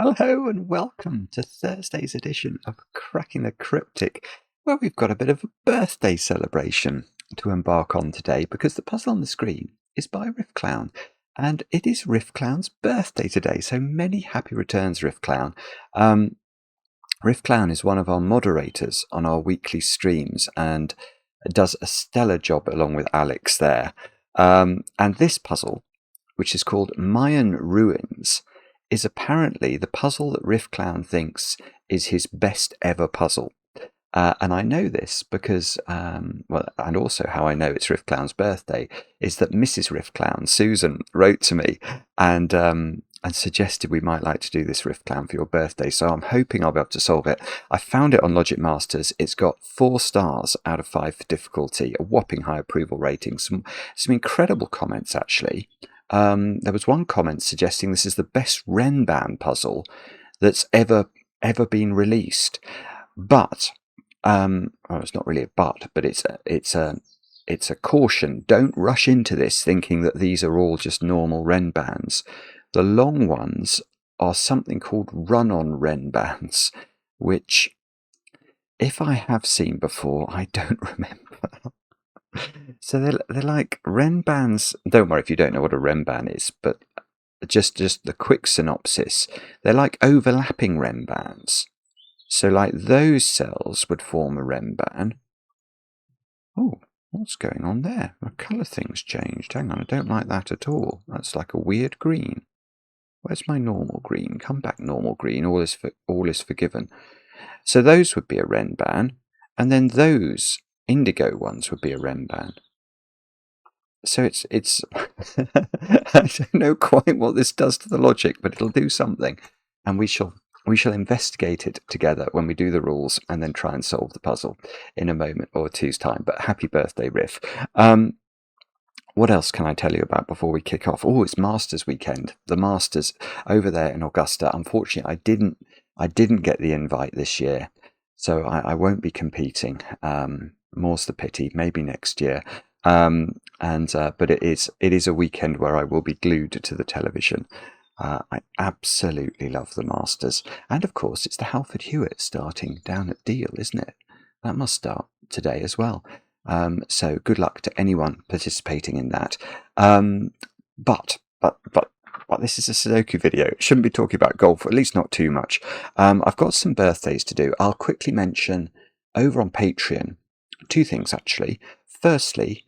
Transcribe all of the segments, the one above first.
Hello and welcome to Thursday's edition of Cracking the Cryptic, where we've got a bit of a birthday celebration to embark on today because the puzzle on the screen is by Riffclown and it is Riffclown's birthday today, so many happy returns, Riffclown. Riffclown is one of our moderators on our weekly streams and does a stellar job along with Alex there. And this puzzle, which is called Mayan Ruins, is apparently the puzzle that Riffclown thinks is his best ever puzzle. And I know this because, and also how I know it's Riffclown's birthday is that Mrs. Riffclown, Susan, wrote to me and suggested we might like to do this Riffclown for your birthday. So I'm hoping I'll be able to solve it. I found it on Logic Masters. It's got 4 stars out of 5 for difficulty, a whopping high approval rating, some incredible comments actually. There was one comment suggesting this is the best renban puzzle that's ever been released. But it's not really a but it's a caution. Don't rush into this thinking that these are all just normal renbans. The long ones are something called run-on renbans, which, if I have seen before, I don't remember. So they're like renbans. Don't worry if you don't know what a renban is, but just the quick synopsis. They're like overlapping renbans. So like those cells would form a renban. Oh, what's going on there? The colour thing's changed. Hang on, I don't like that at all. That's like a weird green. Where's my normal green? Come back, normal green. All is forgiven. So those would be a renban, and then those indigo ones would be a renban. So it's I don't know quite what this does to the logic, but it'll do something, and we shall investigate it together when we do the rules and then try and solve the puzzle in a moment or two's time. But happy birthday, Riff. What else can I tell you about before we kick off? Oh, it's Masters weekend. The Masters over there in Augusta. Unfortunately, I didn't get the invite this year, so I won't be competing. More's the pity. Maybe next year. But it is a weekend where I will be glued to the television. I absolutely love the Masters, and of course it's the Halford Hewitt starting down at Deal, isn't it? That must start today as well. So good luck to anyone participating in that. But this is a Sudoku video. It shouldn't be talking about golf, or at least not too much. I've got some birthdays to do. I'll quickly mention over on Patreon 2 things actually. Firstly,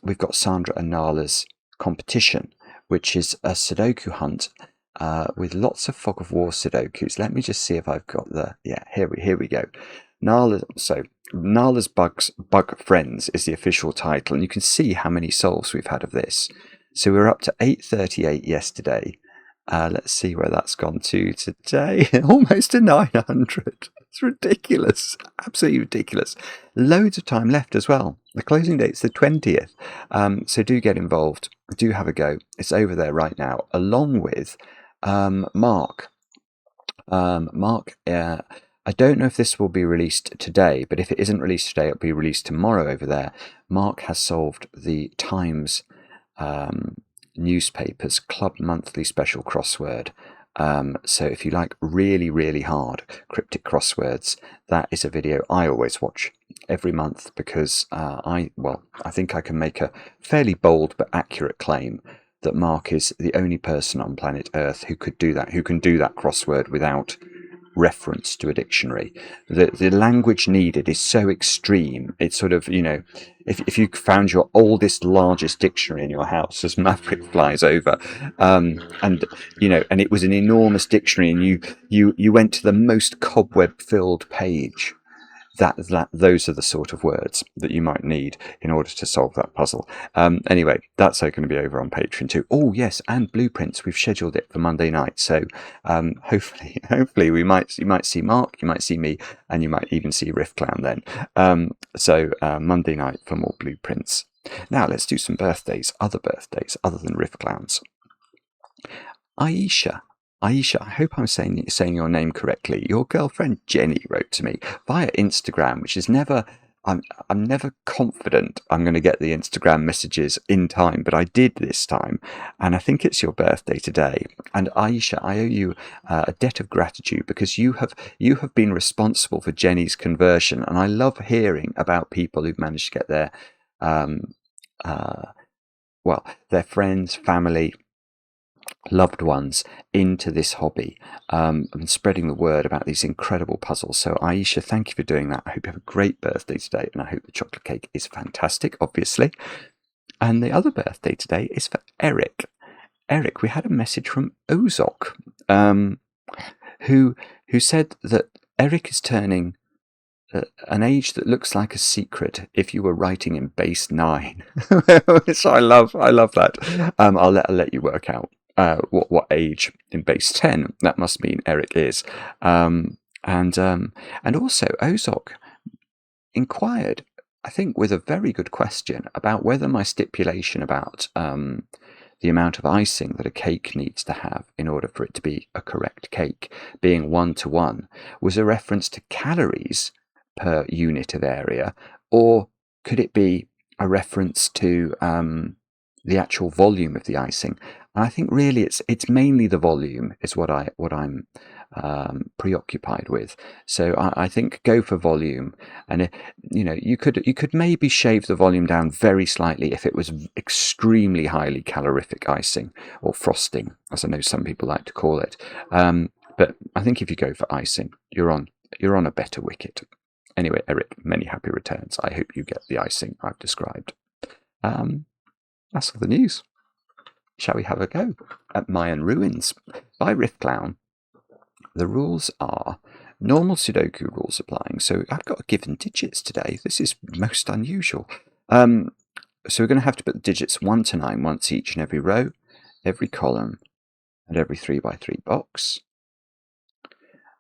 we've got Sandra and Nala's competition, which is a Sudoku hunt with lots of Fog of War Sudokus. Let me just see if I've got here we go. Nala's Bug Friends is the official title, and you can see how many solves we've had of this. So we're up to 838 yesterday. Let's see where that's gone to today. Almost to 900. It's ridiculous. Absolutely ridiculous. Loads of time left as well. The closing date's the 20th. So do get involved. Do have a go. It's over there right now, along with Mark. I don't know if this will be released today, but if it isn't released today, it'll be released tomorrow over there. Mark has solved the Times newspaper's Club Monthly Special Crossword. So if you like really, really hard cryptic crosswords, that is a video I always watch every month because I think I can make a fairly bold but accurate claim that Mark is the only person on planet Earth who can do that crossword without reference to a dictionary. The language needed is so extreme. It's sort of, if you found your oldest, largest dictionary in your house as Maverick flies over, and it was an enormous dictionary, and you went to the most cobweb-filled page, those are the sort of words that you might need in order to solve that puzzle. Anyway, that's going to be over on Patreon too. Oh yes, and Blueprints. We've scheduled it for Monday night, so hopefully you might see Mark, you might see me, and you might even see Riffclown then. So Monday night for more Blueprints. Now let's do some birthdays other than Riffclown's. Aisha, I hope I'm saying your name correctly. Your girlfriend Jenny wrote to me via Instagram, which is never I'm never confident I'm going to get the Instagram messages in time, but I did this time, and I think it's your birthday today. And Aisha, I owe you a debt of gratitude because you have been responsible for Jenny's conversion, and I love hearing about people who've managed to get their their friends, family, loved ones into this hobby, and spreading the word about these incredible puzzles. So Aisha, thank you for doing that. I hope you have a great birthday today, and I hope the chocolate cake is fantastic, obviously. And the other birthday today is for Eric. Eric, we had a message from Ozok, who said that Eric is turning an age that looks like a secret if you were writing in base 9. So I love that. I'll let you work out what age in base 10 that must mean Eric is. And also Ozok inquired, I think with a very good question, about whether my stipulation about the amount of icing that a cake needs to have in order for it to be a correct cake, being 1-to-1, was a reference to calories per unit of area, or could it be a reference to the actual volume of the icing? And I think really it's mainly the volume is what I'm preoccupied with. So I think go for volume, and you could maybe shave the volume down very slightly if it was extremely highly calorific icing, or frosting, as I know some people like to call it. But I think if you go for icing, you're on a better wicket. Anyway, Eric, many happy returns. I hope you get the icing I've described. That's all the news. Shall we have a go at Mayan Ruins by Riffclown? The rules are normal Sudoku rules applying. So I've got given digits today. This is most unusual. So we're going to have to put the digits 1 to 9 once each in every row, every column, and every 3x3 box.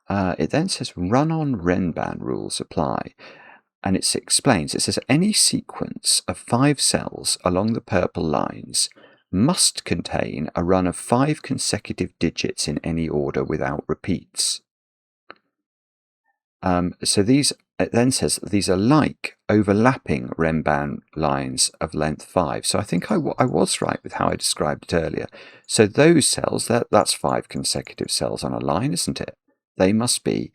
It then says run-on renban rules apply. And it explains, it says any sequence of 5 cells along the purple lines must contain a run of 5 consecutive digits in any order without repeats. So it then says these are like overlapping renban lines of length 5. So I think I was right with how I described it earlier. So those cells, that's 5 consecutive cells on a line, isn't it? They must be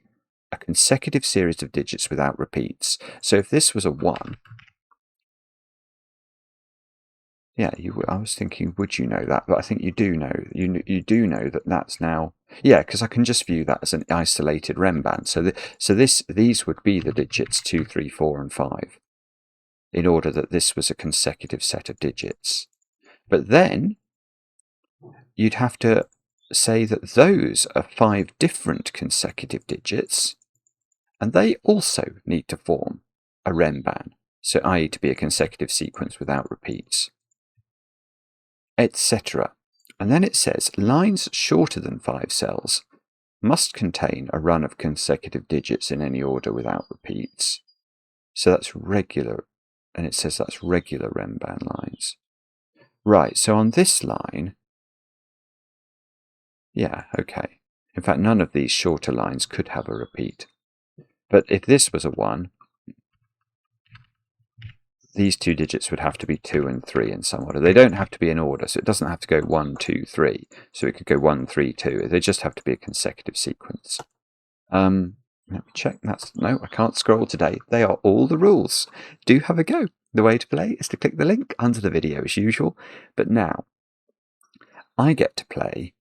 a consecutive series of digits without repeats. So if this was a 1, yeah, I was thinking, would you know that? But I think you do know. You do know that that's now, yeah, because I can just view that as an isolated renban. So these would be the digits 2, 3, 4, and 5, in order that this was a consecutive set of digits. But then you'd have to say that those are 5 different consecutive digits, and they also need to form a renban, so i.e. to be a consecutive sequence without repeats, etc. And then it says lines shorter than 5 cells must contain a run of consecutive digits in any order without repeats. So that's regular, and it says that's regular renban lines. Right, so on this line, yeah, okay. In fact, none of these shorter lines could have a repeat. But if this was a 1, these 2 digits would have to be 2 and 3 in some order. They don't have to be in order, so it doesn't have to go 1, 2, 3. So it could go 1, 3, 2. They just have to be a consecutive sequence. Let me check. No, I can't scroll today. They are all the rules. Do have a go. The way to play is to click the link under the video as usual. But now, I get to play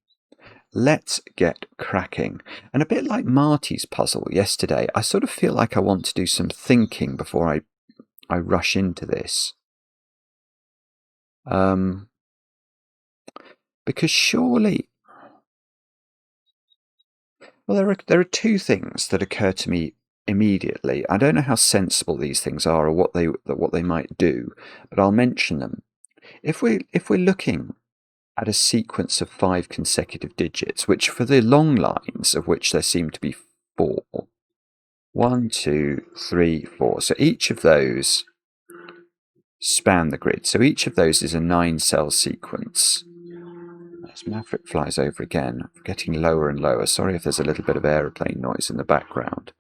Let's Get Cracking. And a bit like Marty's puzzle yesterday, I sort of feel like I want to do some thinking before I rush into this. Because surely, well, there are 2 things that occur to me immediately. I don't know how sensible these things are or what they might do, but I'll mention them. If we're looking at a sequence of 5 consecutive digits, which for the long lines, of which there seem to be 4, 1, 2, 3, 4. So each of those span the grid. So each of those is a 9-cell sequence. As Maverick flies over again, getting lower and lower. Sorry if there's a little bit of aeroplane noise in the background.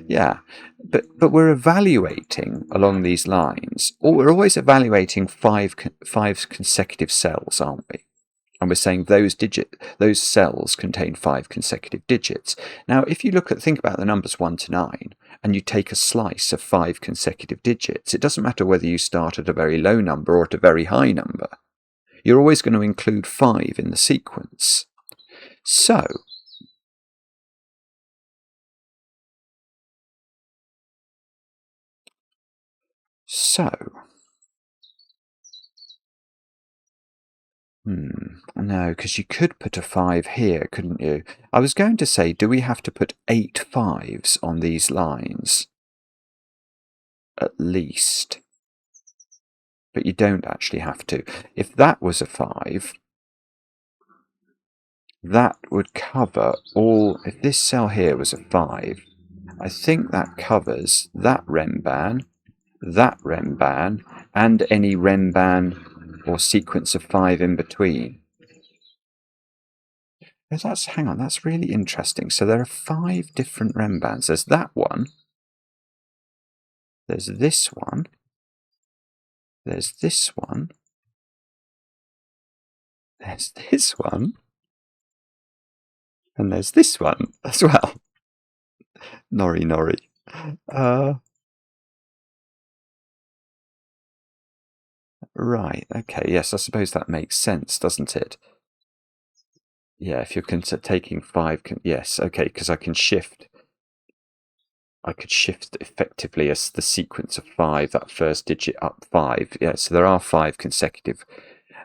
Yeah, but we're evaluating along these lines, or we're always evaluating five consecutive cells, aren't we? And we're saying those cells contain 5 consecutive digits. Now, if you think about the numbers 1 to 9, and you take a slice of 5 consecutive digits, it doesn't matter whether you start at a very low number or at a very high number. You're always going to include 5 in the sequence. So no, because you could put a 5 here, couldn't you? I was going to say, do we have to put 8 5s on these lines? At least. But you don't actually have to. If that was a 5, that would cover all... If this cell here was a 5, I think that covers that renban, and any renban or sequence of 5 in between. Hang on, that's really interesting. So there are 5 different renbans. There's that one. There's this one. There's this one. There's this one. And there's this one as well. Nori. Right, okay, yes, I suppose that makes sense, doesn't it? Yeah, if you're taking 5, yes, okay, because I could shift effectively as the sequence of 5, that first digit up 5. Yeah, so there are 5 consecutive,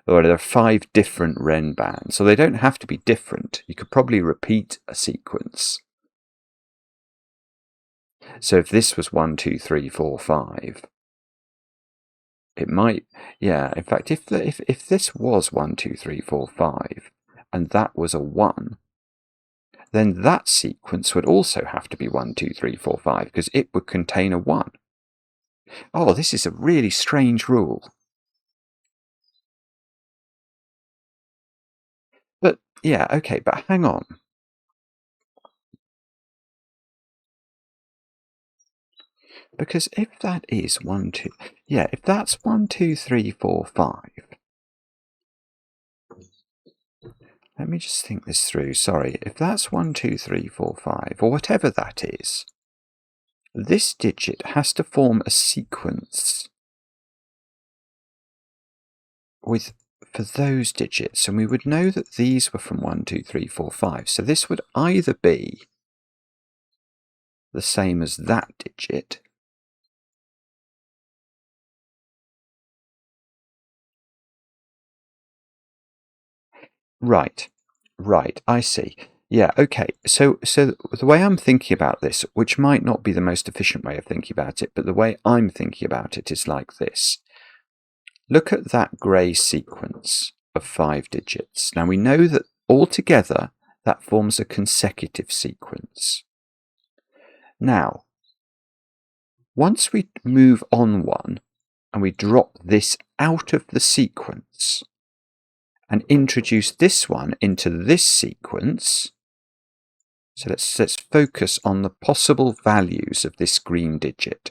or there are 5 different renbans. So they don't have to be different. You could probably repeat a sequence. So if this was 1, 2, 3, 4, 5, it might, yeah, in fact, if this was 1, 2, 3, 4, 5, and that was a 1, then that sequence would also have to be 1, 2, 3, 4, 5, because it would contain a 1. Oh, this is a really strange rule. But, yeah, okay, but hang on. Because if that is 1, 2, yeah, if that's 1, 2, 3, 4, 5, let me just think this through. Sorry, if that's 1, 2, 3, 4, 5, or whatever that is, this digit has to form a sequence for those digits, and we would know that these were from 1, 2, 3, 4, 5. So this would either be the same as that digit, right, I see. Yeah, okay. So the way I'm thinking about this, which might not be the most efficient way of thinking about it, but the way I'm thinking about it is like this. Look at that grey sequence of 5 digits. Now we know that altogether that forms a consecutive sequence. Now, once we move on 1 and we drop this out of the sequence and introduce this one into this sequence, so let's focus on the possible values of this green digit.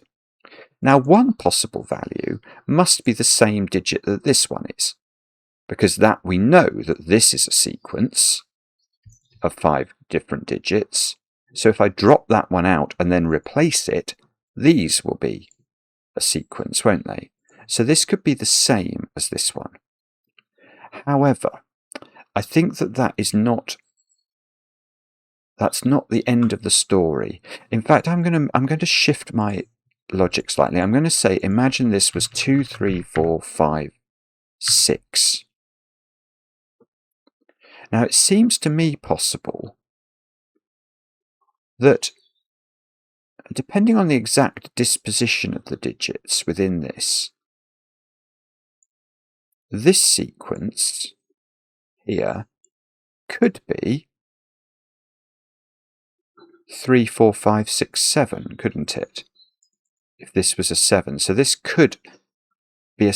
Now, one possible value must be the same digit that this one is, because that we know that this is a sequence of 5 different digits. So if I drop that one out and then replace it, these will be a sequence, won't they? So this could be the same as this one. However, I think that's not the end of the story. In fact, I'm going to shift my logic slightly. I'm going to say, imagine this was 2, 3, 4, 5, 6. Now, it seems to me possible that, depending on the exact disposition of the digits within this sequence here could be 3, 4, 5, 6, 7, couldn't it? If this was a 7. So this could be a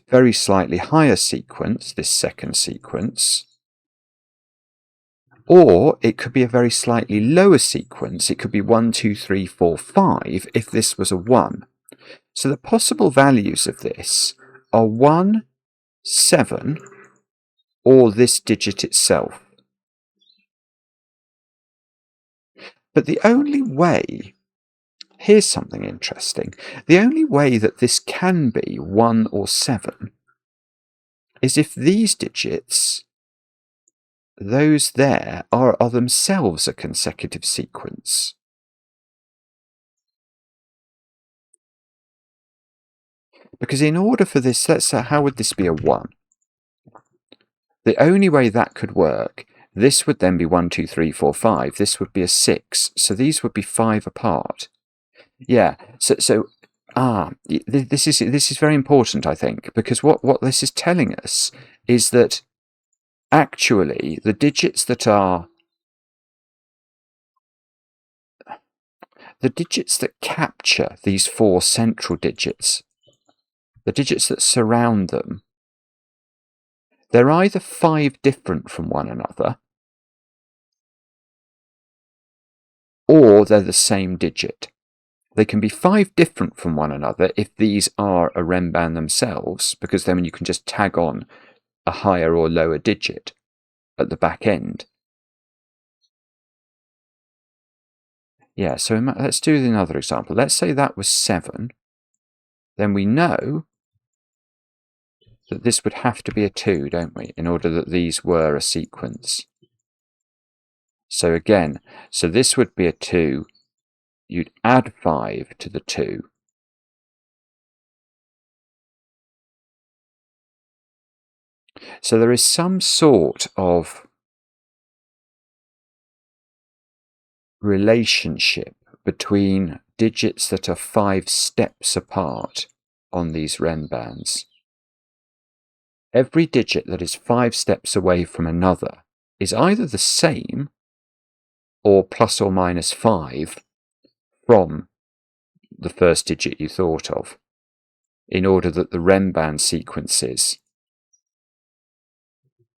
very slightly higher sequence, this second sequence, Or it could be a very slightly lower sequence. It could be 1, 2, 3, 4, 5 if this was a 1. So the possible values of this are 1, 7, or this digit itself. But the only way, here's something interesting, the only way that this can be 1 or 7 is if these digits, those there, are themselves a consecutive sequence. Because in order for this, let's say, how would this be a 1? The only way that could work, this would then be 1, 2, 3, 4, 5. This would be a 6. So these would be 5 apart. Yeah. This is very important, I think, because what this is telling us is that actually the digits that capture these 4 central digits, the digits that surround them, they're either 5 different from one another, or they're the same digit. They can be 5 different from one another if these are a renban themselves, because then you can just tag on a higher or lower digit at the back end. Yeah, so let's do another example. Let's say that was 7. Then we know that this would have to be a 2, don't we, in order that these were a sequence. So again, so this would be a 2. You'd add 5 to the 2. So there is some sort of relationship between digits that are 5 steps apart on these renbans. Every digit that is 5 steps away from another is either the same or plus or minus 5 from the first digit you thought of, in order that the renban sequences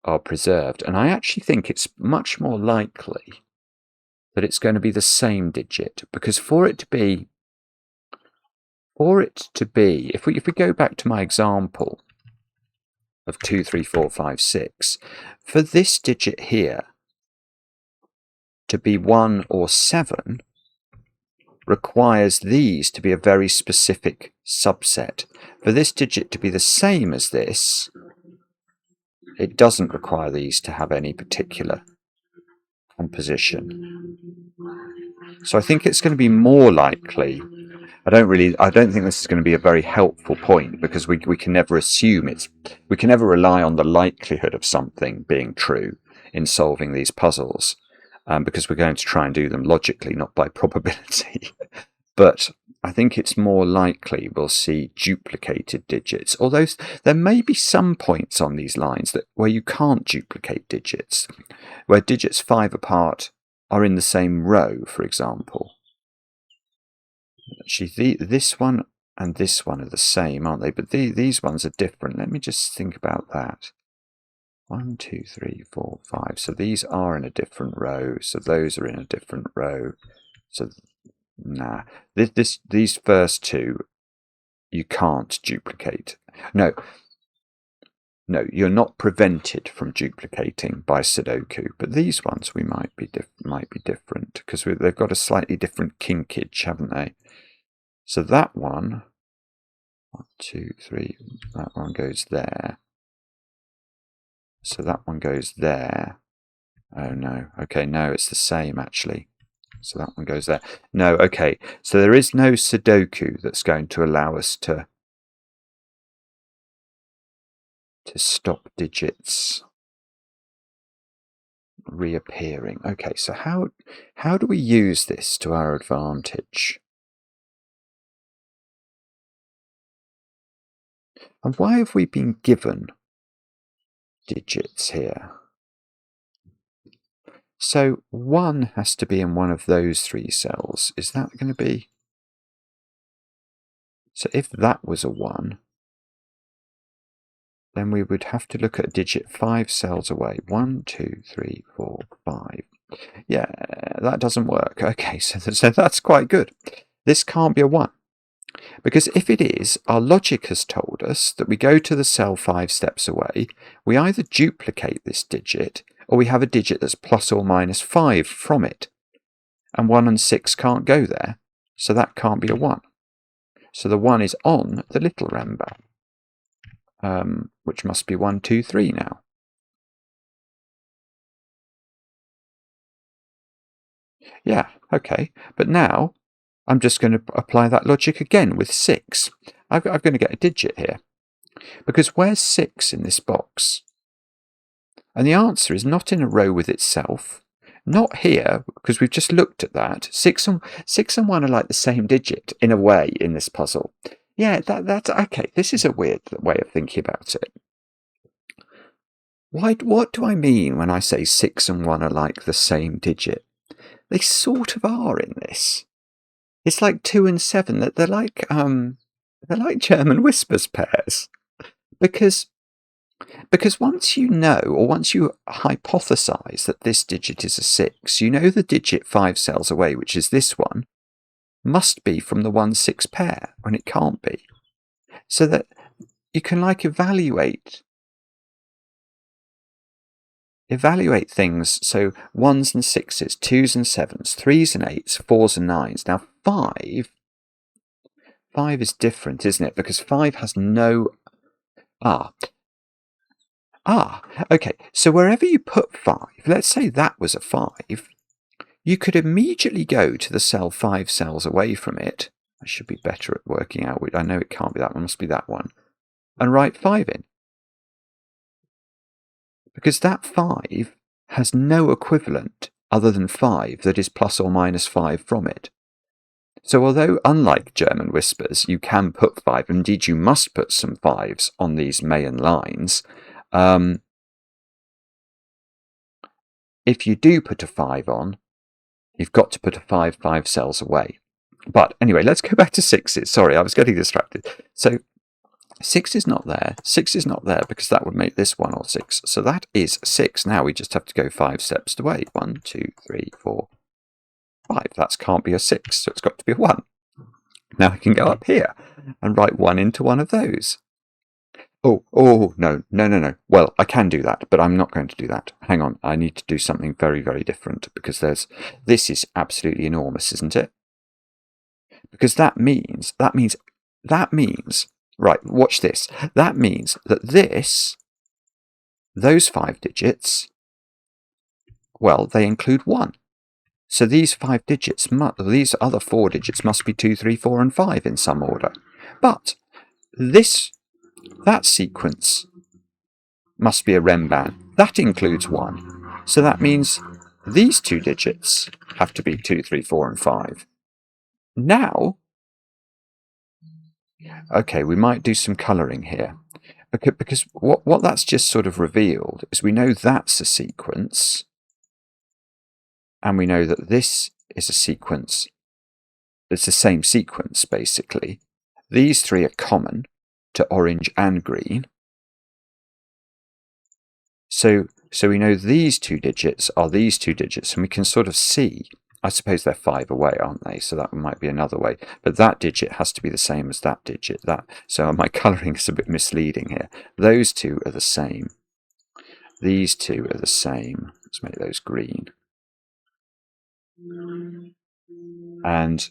are preserved. And I actually think it's much more likely that it's going to be the same digit, because for it to be, if we go back to my example of 2, 3, 4, 5, 6, for this digit here to be 1 or 7 requires these to be a very specific subset. For this digit to be the same as this, it doesn't require these to have any particular composition. So I think it's going to be more likely. I don't think this is going to be a very helpful point, because we can never assume we can never rely on the likelihood of something being true in solving these puzzles, because we're going to try and do them logically, not by probability. But I think it's more likely we'll see duplicated digits, although there may be some points on these lines where you can't duplicate digits, where digits 5 apart are in the same row, for example. Actually, this one and this one are the same, aren't they? But these ones are different. Let me just think about that. 1, 2, 3, 4, 5. So these are in a different row. So those are in a different row. So nah, these first two you can't duplicate. No, you're not prevented from duplicating by Sudoku. But these ones we might be different, because they've got a slightly different kinkage, haven't they? So that one, 1, 2, 3, that one goes there. So that one goes there. Oh no, okay, no, it's the same actually. So that one goes there. No, okay, so there is no Sudoku that's going to allow us to stop digits reappearing. Okay, so how do we use this to our advantage? And why have we been given digits here? So 1 has to be in one of those 3 cells. Is that going to be? So if that was a 1, then we would have to look at a digit 5 cells away. 1, 2, 3, 4, 5. Yeah, that doesn't work. Okay, so that's quite good. This can't be a 1. Because if it is, our logic has told us that we go to the cell 5 steps away, we either duplicate this digit, or we have a digit that's plus or minus 5 from it. And 1 and 6 can't go there, so that can't be a 1. So the 1 is on the little renban, which must be 1, 2, 3 now. Yeah, okay, but now I'm just going to apply that logic again with 6. I'm going to get a digit here, because where's 6 in this box? And the answer is not in a row with itself, not here, because we've just looked at that. 6 and 1 are like the same digit in a way in this puzzle. Yeah, that's okay. This is a weird way of thinking about it. What do I mean when I say 6 and 1 are like the same digit? They sort of are in this. It's like 2 and 7. They're like German whispers pairs, because once you know, or once you hypothesize that this digit is a 6, you know the digit 5 cells away, which is this one, must be from the 1, 6 pair, when it can't be. So that you can like evaluate things. So 1s and 6s, 2s and 7s, 3s and 8s, 4s and 9s. Now 5 is different, isn't it? Because 5 has no... okay, so wherever you put 5, let's say that was a 5, you could immediately go to the cell 5 cells away from it. I should be better at working out. I know it can't be that one, it must be that one. And write 5 in. Because that 5 has no equivalent other than 5 that is plus or minus 5 from it. So although, unlike German whispers, you can put 5, indeed you must put some 5s on these Mayan lines, if you do put a 5 on, you've got to put a 5 cells away. But anyway, let's go back to 6s. Sorry, I was getting distracted. So 6 is not there. 6 is not there because that would make this 1 or 6. So that is 6. Now we just have to go 5 steps away. 1, 2, 3, 4, 5. That can't be a 6, so it's got to be a 1. Now I can go up here and write 1 into one of those. Oh, no. Well, I can do that, but I'm not going to do that. Hang on, I need to do something very, very different, because this is absolutely enormous, isn't it? Because that means, right, watch this. That means that those 5 digits, well, they include 1. So these 5 digits, these other 4 digits must be 2, 3, 4, and 5 in some order. But that sequence must be a renban. That includes 1. So that means these 2 digits have to be 2, 3, 4, and 5. Now, okay, we might do some colouring here. Because what that's just sort of revealed is we know that's a sequence, and we know that this is a sequence. It's the same sequence, basically. These 3 are common to orange and green. So we know these 2 digits are these 2 digits, and we can sort of see, I suppose they're 5 away, aren't they? So that might be another way. But that digit has to be the same as that digit. So my colouring is a bit misleading here. Those 2 are the same. These 2 are the same. Let's make those green. And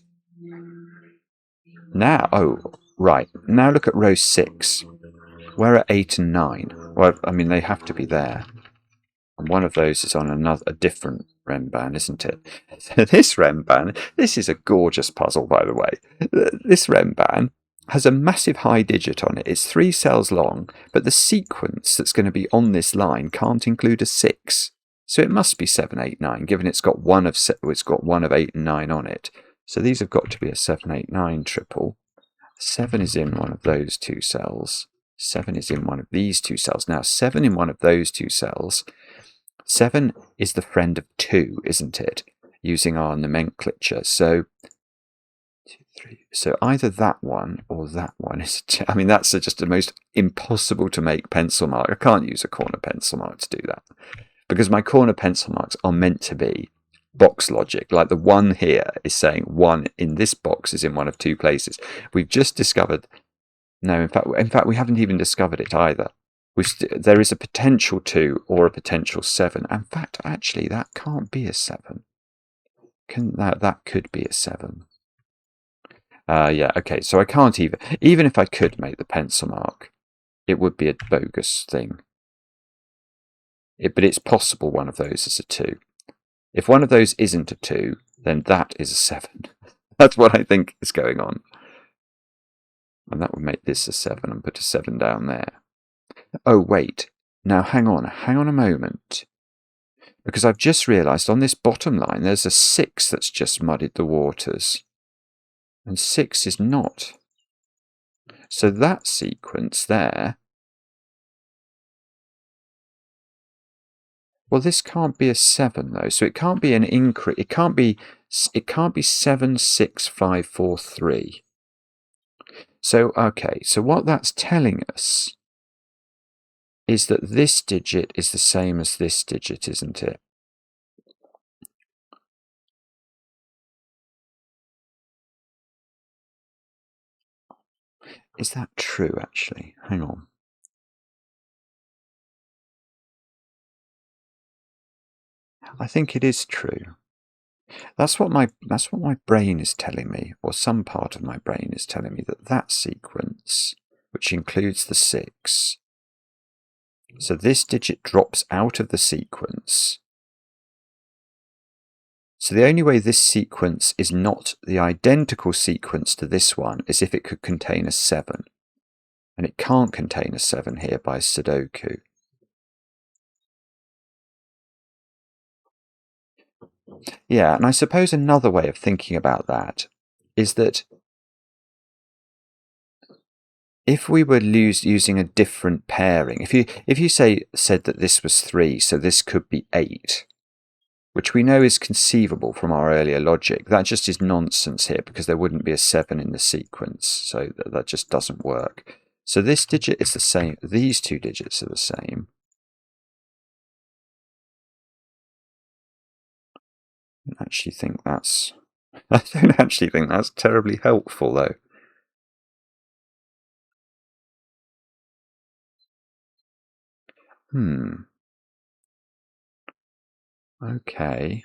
now, right, now look at row 6. Where are 8 and 9? Well, I mean, they have to be there. And one of those is on a different renban, isn't it? So this renban, this is a gorgeous puzzle, by the way. This renban has a massive high digit on it. It's 3 cells long, but the sequence that's going to be on this line can't include a 6. So it must be 7, 8, 9, given it's got one of 8 and 9 on it. So these have got to be a 7, 8, 9 triple. 7 is in one of those 2 cells. 7 is in one of these 2 cells. Now, 7 in one of those 2 cells. 7 is the friend of 2, isn't it? Using our nomenclature. So 2, 3. So either that one or that one is. I mean, that's just the most impossible to make pencil mark. I can't use a corner pencil mark to do that because my corner pencil marks are meant to be box logic. Like the one here is saying one in this box is in one of two places. We've just discovered. No, in fact, we haven't even discovered it either. There is a potential 2 or a potential 7. In fact, actually, that can't be a 7. That could be a 7. Yeah, okay, so I can't even if I could make the pencil mark, it would be a bogus thing. But it's possible one of those is a 2. If one of those isn't a 2, then that is a 7. That's what I think is going on. And that would make this a 7 and put a 7 down there. Oh, wait. Now, hang on a moment. Because I've just realised on this bottom line, there's a 6 that's just muddied the waters. And 6 is not. So that sequence there... Well, this can't be a 7, though. So it can't be an increase. It can't be 7, 6, 5, 4, 3. So, okay. So what that's telling us is that this digit is the same as this digit, isn't it? Is that true, actually? Hang on. I think it is true. That's what my brain is telling me, or some part of my brain is telling me, that sequence, which includes the 6, so this digit drops out of the sequence. So the only way this sequence is not the identical sequence to this one is if it could contain a 7. And it can't contain a 7 here by Sudoku. Yeah, and I suppose another way of thinking about that is that if we were using a different pairing, if you said that this was 3, so this could be 8, which we know is conceivable from our earlier logic, that just is nonsense here because there wouldn't be a 7 in the sequence, so that just doesn't work. So this digit is the same, these two digits are the same. I don't actually think that's terribly helpful, though. Okay.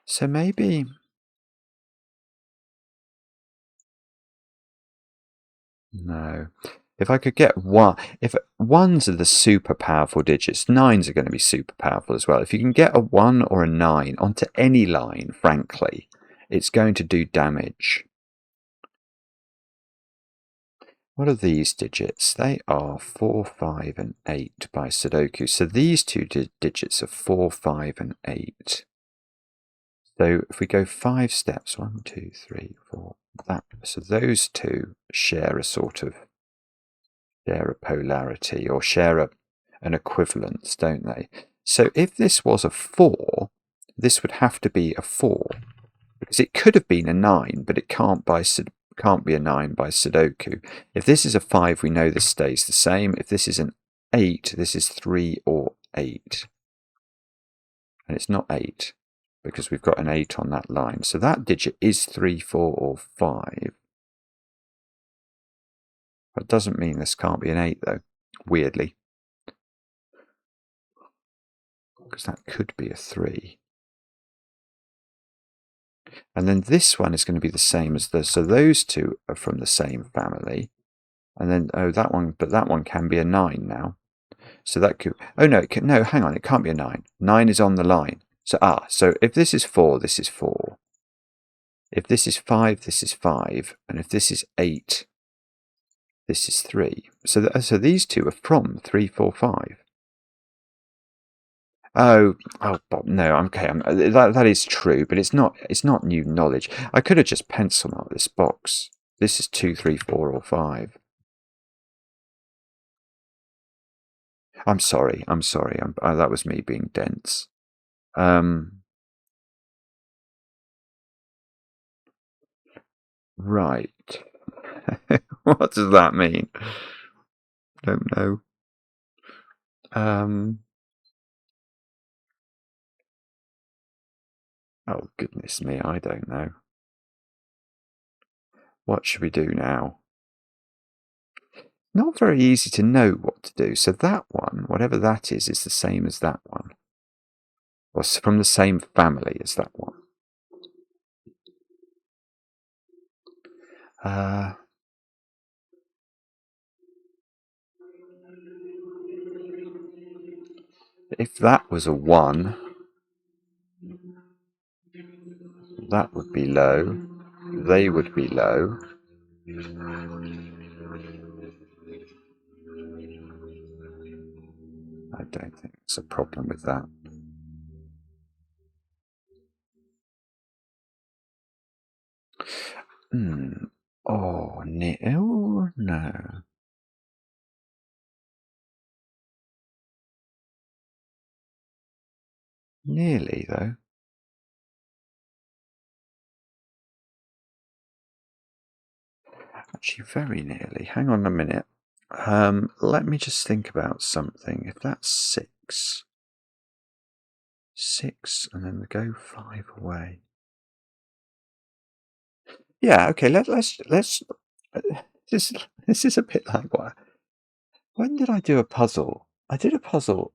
So maybe... No. If I could get 1... If 1s are the super powerful digits, 9s are going to be super powerful as well. If you can get a 1 or a 9 onto any line, frankly, it's going to do damage. What are these digits? They are 4, 5, and 8 by Sudoku. So these two digits are 4, 5, and 8. So if we go 5 steps, 1, 2, 3, 4, so those two share a polarity or share an equivalence, don't they? So if this was a 4, this would have to be a 4 because it could have been a 9, but it can't be a 9 by Sudoku. If this is a 5, we know this stays the same. If this is an 8, this is 3 or 8. And it's not 8 because we've got an 8 on that line. So that digit is 3, 4, or 5. That doesn't mean this can't be an 8, though, weirdly. Because that could be a 3. And then this one is going to be the same as this. So those two are from the same family. And then, that one can be a 9 now. So that could, no, hang on, it can't be a 9. 9 is on the line. So if this is 4, this is 4. If this is 5, this is 5. And if this is 8, this is 3. So these two are from 3, 4, 5. Oh, no, okay, that is true, but it's not new knowledge. I could have just pencil marked this box. This is 2, 3, 4, or 5. I'm sorry. That was me being dense. Right. What does that mean? Don't know. Oh, goodness me, I don't know. What should we do now? Not very easy to know what to do. So that one, whatever that is the same as that one. Or from the same family as that one. If that was a 1, that would be low. They would be low. I don't think there's a problem with that. Oh, no. Nearly, though. Actually, very nearly. Hang on a minute. Let me just think about something. If that's 6, and then we go 5 away. Yeah, okay. Let's. This is a bit like what? When did I do a puzzle? I did a puzzle.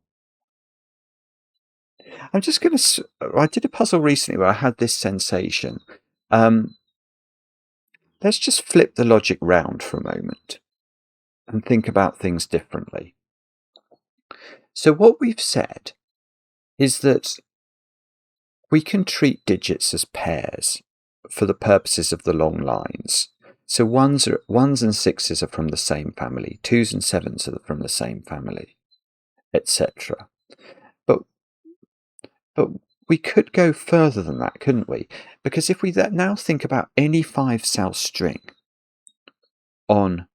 I did a puzzle recently where I had this sensation. Let's just flip the logic round for a moment and think about things differently. So what we've said is that we can treat digits as pairs for the purposes of the long lines. So ones and 6s are from the same family, 2s and 7s are from the same family, etc. But we could go further than that, couldn't we? Because if we now think about any 5-cell string on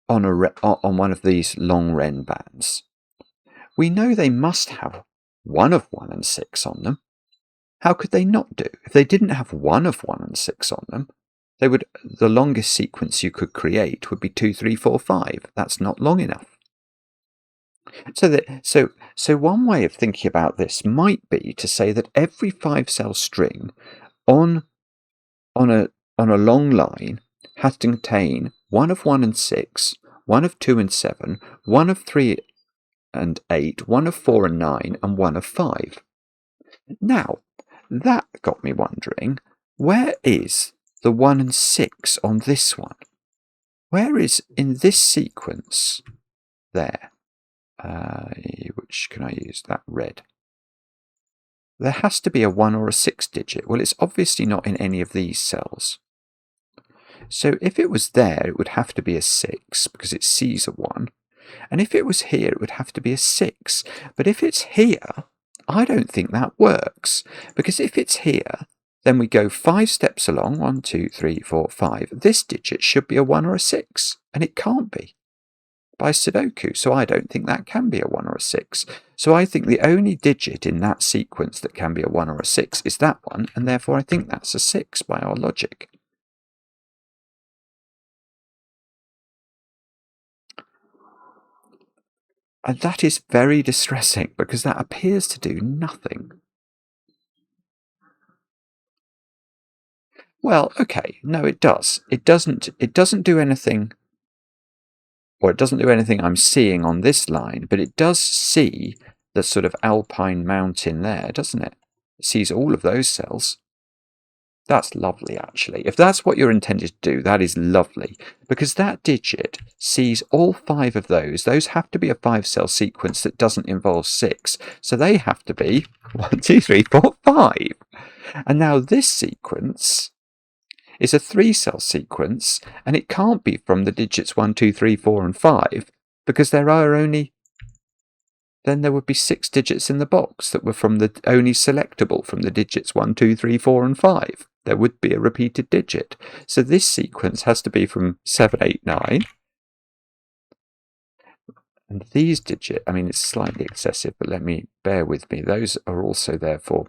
one of these long renbans, we know they must have one of 1 and 6 on them. How could they not do? If they didn't have one of 1 and 6 on them, the longest sequence you could create would be 2, 3, 4, 5. That's not long enough. So one way of thinking about this might be to say that every 5-cell string on a long line has to contain one of 1 and 6, one of 2 and 7, one of 3 and 8, one of 4 and 9, and one of 5. Now, that got me wondering, where is the 1 and 6 on this one? Where is, in this sequence, there? Which can I use? That red. There has to be a 1 or a 6 digit. Well, it's obviously not in any of these cells. So if it was there, it would have to be a 6, because it sees a 1. And if it was here, it would have to be a 6. But if it's here, I don't think that works. Because if it's here, then we go 5 steps along, 1, 2, 3, 4, 5. This digit should be a 1 or a 6, and it can't be by Sudoku. So I don't think that can be a 1 or a 6. So I think the only digit in that sequence that can be a 1 or a 6 is that one, and therefore I think that's a 6 by our logic. And that is very distressing, because that appears to do nothing. Well, okay, no, it does. It doesn't do anything, or it doesn't do anything I'm seeing on this line, but it does see the sort of alpine mountain there, doesn't it? It sees all of those cells. That's lovely, actually. If that's what you're intended to do, that is lovely, because that digit sees all 5 of those. Those have to be a 5-cell sequence that doesn't involve 6. So they have to be 1, 2, 3, 4, 5. And now this sequence is a 3-cell sequence, and it can't be from the digits 1, 2, 3, 4, and 5, because there are only... Then there would be 6 digits in the box that were only selectable from the digits 1, 2, 3, 4, and 5. There would be a repeated digit. So this sequence has to be from 7, 8, 9. And these digits, I mean, it's slightly excessive, but bear with me. Those are also therefore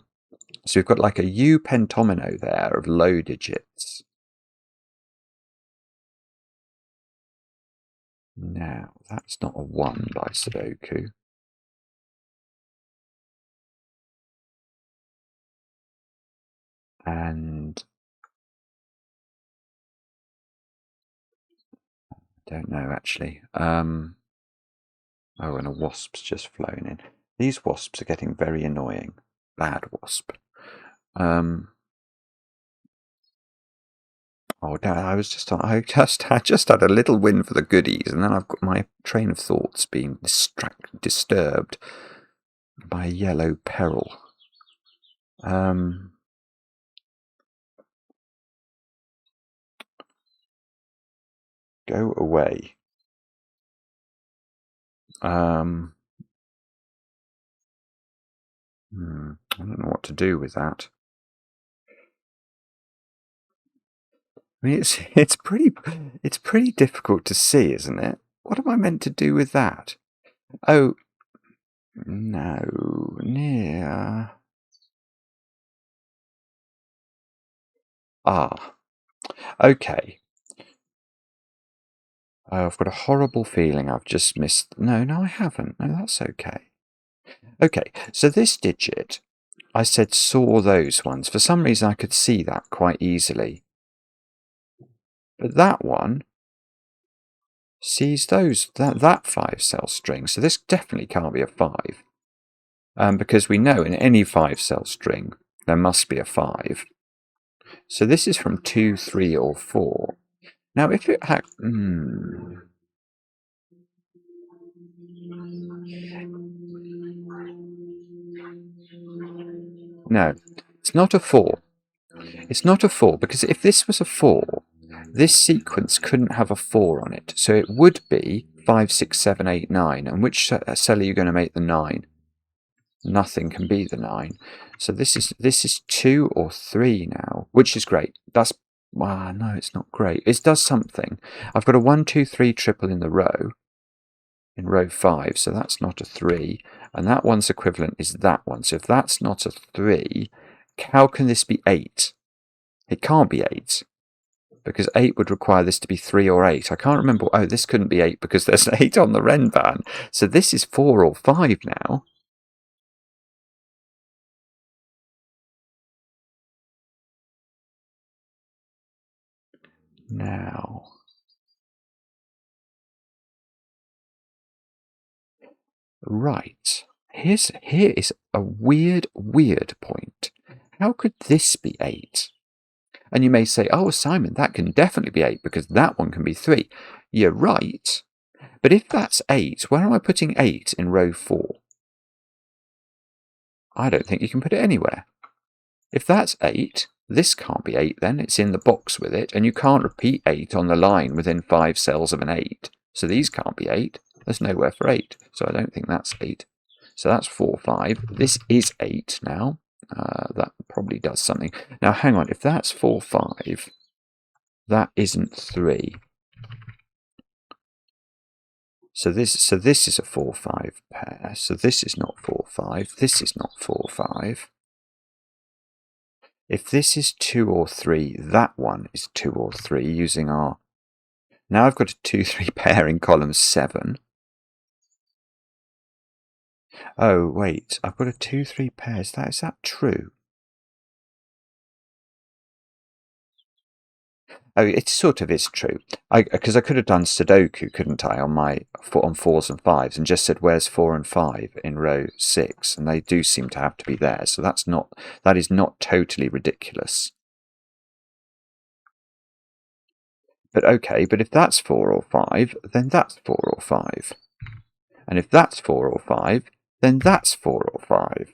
So we've got like a U pentomino there of low digits. Now, that's not a 1 by Sudoku. And I don't know, actually. Oh, and a wasp's just flown in. These wasps are getting very annoying. Bad wasp. Oh, Dad, I just had a little win for the goodies, and then I've got my train of thoughts being disturbed by a yellow peril. Go away. I don't know what to do with that. I mean, it's pretty difficult to see, isn't it? What am I meant to do with that? Oh, no, near. Ah, okay. I've got a horrible feeling I've just missed. No, I haven't. No, that's okay. Okay, so this digit, I said saw those ones. For some reason, I could see that quite easily. But that one sees that 5-cell string. So this definitely can't be a 5. Because we know in any 5-cell string, there must be a 5. So this is from 2, 3, or 4. Now, if it had... No, it's not a 4. It's not a 4, because if this was a 4, this sequence couldn't have a 4 on it. So it would be 5, 6, 7, 8, 9. And which cell are you going to make the 9? Nothing can be the 9. So this is 2 or 3 now, which is great. That's... no, it's not great. It does something. I've got a 1, 2, 3 triple in the row, in row 5, so that's not a 3. And that one's equivalent is that one. So if that's not a 3, how can this be 8? It can't be 8. Because 8 would require this to be 3 or 8. I can't remember. Oh, this couldn't be 8 because there's an 8 on the renban. So this is 4 or 5 now. Now, right. Here is a weird point. How could this be 8? And you may say, oh, Simon, that can definitely be 8 because that one can be 3. You're right. But if that's 8, where am I putting 8 in row 4? I don't think you can put it anywhere. If that's 8, this can't be 8 then. It's in the box with it. And you can't repeat 8 on the line within 5 cells of an 8. So these can't be 8. There's nowhere for 8. So I don't think that's 8. So that's 4, 5. This is 8 now. That probably does something. Now, hang on. If that's 4, 5, that isn't 3. So this is a 4, 5 pair. So this is not 4, 5. This is not 4, 5. If this is 2 or 3, that one is 2 or 3 using our... Now I've got a 2, 3 pair in column 7. Oh, wait, I've got a 2, 3 pair. Is that true? Oh, it sort of is true. Because I could have done Sudoku, couldn't I, on 4s and 5s, and just said, where's 4 and 5 in row 6? And they do seem to have to be there. So that is not totally ridiculous. But okay, but if that's 4 or 5, then that's 4 or 5. And if that's 4 or 5, then that's 4 or 5.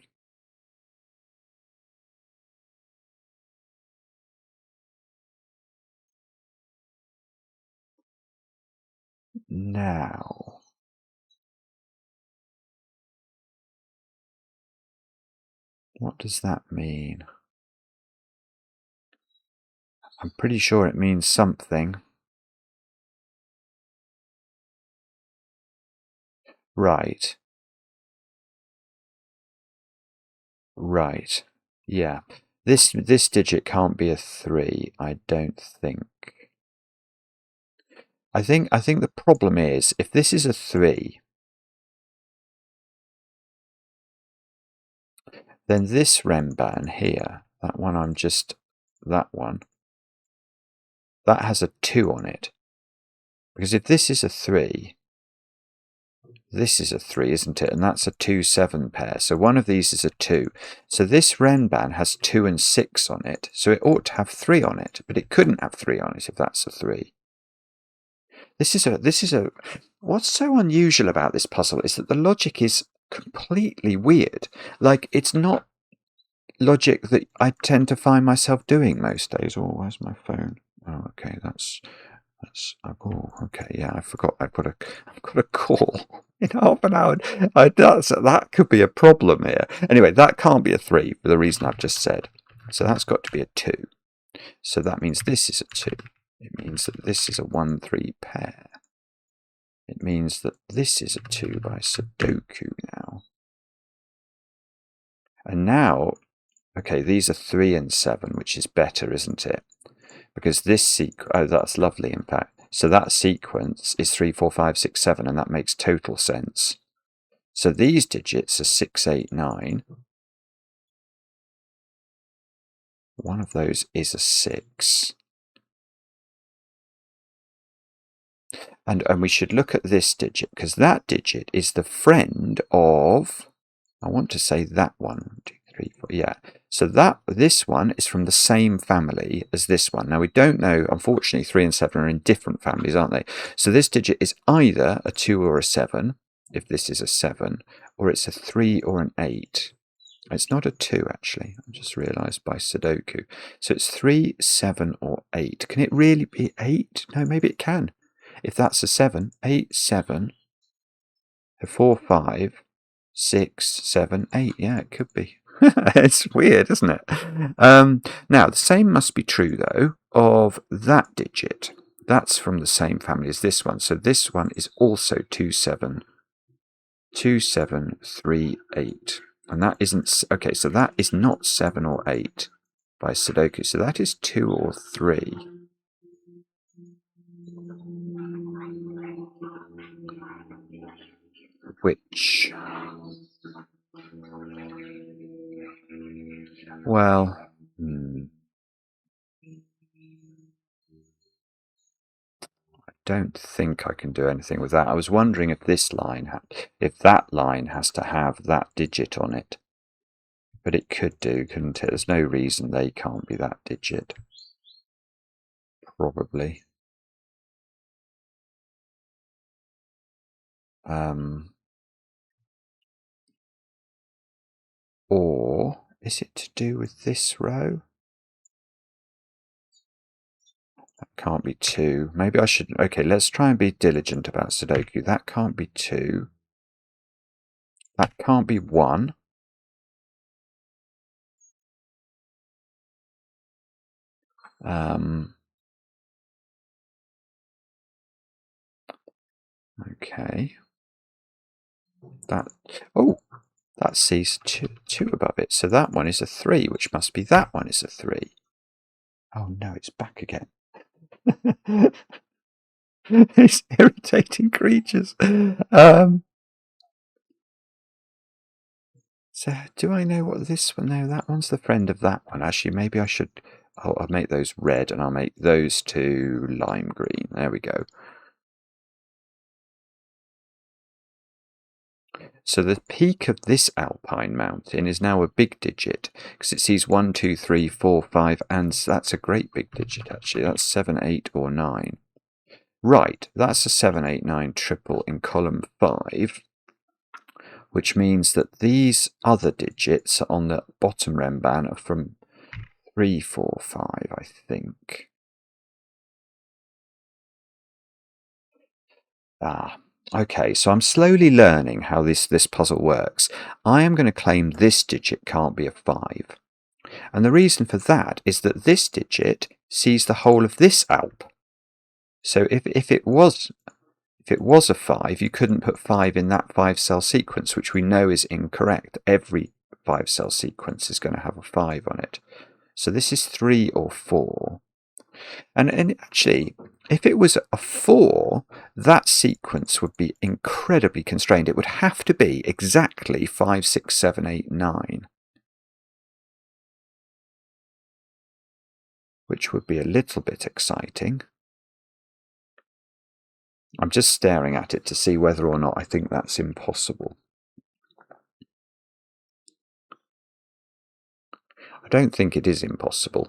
Now, what does that mean? I'm pretty sure it means something. Right. Right. Yeah. This digit can't be a 3, I don't think. I think the problem is, if this is a 3, then this renban here, that one that one, that has a 2 on it. Because if this is a 3, this is a 3, isn't it? And that's a 2-7 pair. So one of these is a 2. So this renban has 2 and 6 on it. So it ought to have 3 on it, but it couldn't have 3 on it if that's a 3. This is a what's so unusual about this puzzle is that the logic is completely weird. Like, it's not logic that I tend to find myself doing most days. Oh, where's my phone? Oh, okay, that's oh, okay, yeah, I forgot I've got a call in half an hour. That could be a problem here. Anyway, that can't be a 3 for the reason I've just said. So that's got to be a 2. So that means this is a 2. It means that this is a 1-3 pair. It means that this is a 2 by Sudoku now. And now, okay, these are 3 and 7, which is better, isn't it? Because this sequence, oh, that's lovely, in fact. So that sequence is 3, 4, 5, 6, 7, and that makes total sense. So these digits are 6, 8, 9. One of those is a 6. And we should look at this digit, because that digit is the friend of, I want to say that one, 2, 3, 4, yeah. So this one is from the same family as this one. Now we don't know, unfortunately, 3 and 7 are in different families, aren't they? So this digit is either a 2 or a 7, if this is a 7, or it's a 3 or an 8. It's not a 2, actually. I just realised by Sudoku. So it's 3, 7, or 8. Can it really be 8? No, maybe it can. If that's a 7, 8, 7, 4, 5, 6, 7, 8. Yeah, it could be. It's weird, isn't it? Now, the same must be true, though, of that digit. That's from the same family as this one. So this one is also 2, 7, 2, 7, 3, 8. And that isn't... Okay, so that is not 7 or 8 by Sudoku. So that is 2 or 3. Which... Well... I don't think I can do anything with that. I was wondering if that line has to have that digit on it. But it could do, couldn't it? There's no reason they can't be that digit. Probably. Or is it to do with this row? That can't be 2. Maybe I should... Okay, let's try and be diligent about Sudoku. That can't be 2. That can't be 1. Okay. That sees 2 above it. So that one is a 3, which must be that one is a 3. Oh no, it's back again. These irritating creatures. So do I know what this one? No, that one's the friend of that one. Actually, maybe I should... Oh, I'll make those red and I'll make those 2 lime green. There we go. So the peak of this alpine mountain is now a big digit because it sees 1, 2, 3, 4, 5, and that's a great big digit actually. That's 7, 8, or 9. Right, that's a 7, 8, 9 triple in column 5, which means that these other digits on the bottom renban are from 3, 4, 5, I think. Okay, so I'm slowly learning how this puzzle works. I am going to claim this digit can't be a 5. And the reason for that is that this digit sees the whole of this alp. So if it was a 5, you couldn't put 5 in that 5-cell sequence, which we know is incorrect. Every 5-cell sequence is going to have a 5 on it. So this is 3 or 4. And actually, if it was a 4, that sequence would be incredibly constrained. It would have to be exactly 5, 6, 7, 8, 9. Which would be a little bit exciting. I'm just staring at it to see whether or not I think that's impossible. I don't think it is impossible.